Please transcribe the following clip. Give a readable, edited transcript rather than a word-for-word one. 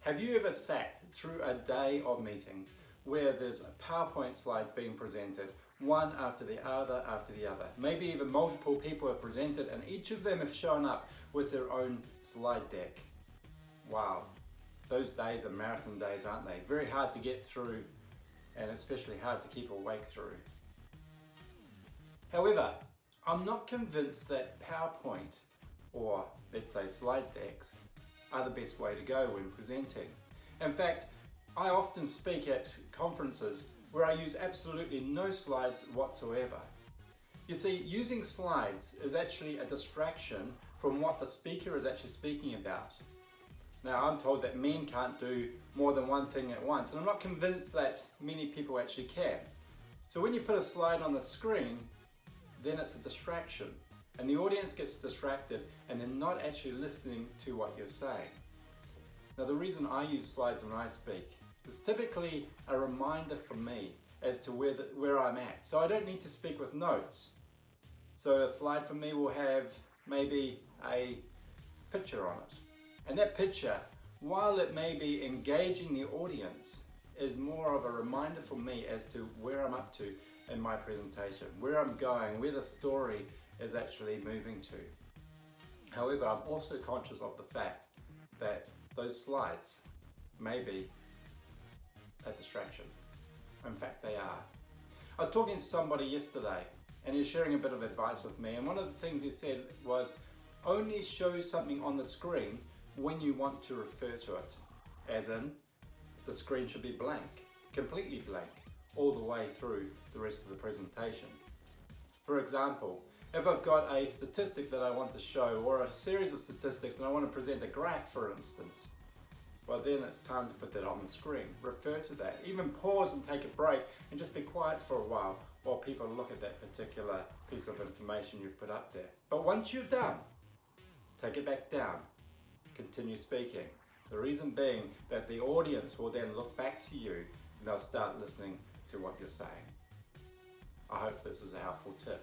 Have you ever sat through a day of meetings where there's PowerPoint slides being presented, one after the other after the other? Maybe even multiple people have presented and each of them have shown up with their own slide deck. Wow, those days are marathon days, aren't they? Very hard to get through and especially hard to keep awake through. However, I'm not convinced that PowerPoint, or let's say slide decks, are the best way to go when presenting. In fact, I often speak at conferences where I use absolutely no slides whatsoever. You see, using slides is actually a distraction from what the speaker is actually speaking about. Now, I'm told that men can't do more than one thing at once, and I'm not convinced that many people actually can. So when you put a slide on the screen, then it's a distraction, and the audience gets distracted and they're not actually listening to what you're saying. Now, the reason I use slides when I speak is typically a reminder for me as to where I'm at. So I don't need to speak with notes. So a slide for me will have maybe a picture on it. And that picture, while it may be engaging the audience, is more of a reminder for me as to where I'm up to in my presentation, where I'm going, where the story is actually moving to. However, I'm also conscious of the fact that those slides may be a distraction. In fact, they are. I was talking to somebody yesterday and he was sharing a bit of advice with me, and one of the things he said was only show something on the screen when you want to refer to it, as in the screen should be blank, completely blank, all the way through the rest of the presentation. For example, if I've got a statistic that I want to show, or a series of statistics and I want to present a graph, for instance, well, then it's time to put that on the screen. Refer to that. Even pause and take a break and just be quiet for a while people look at that particular piece of information you've put up there. But once you're done, take it back down. Continue speaking. The reason being that the audience will then look back to you and they'll start listening to what you're saying. I hope this is a helpful tip.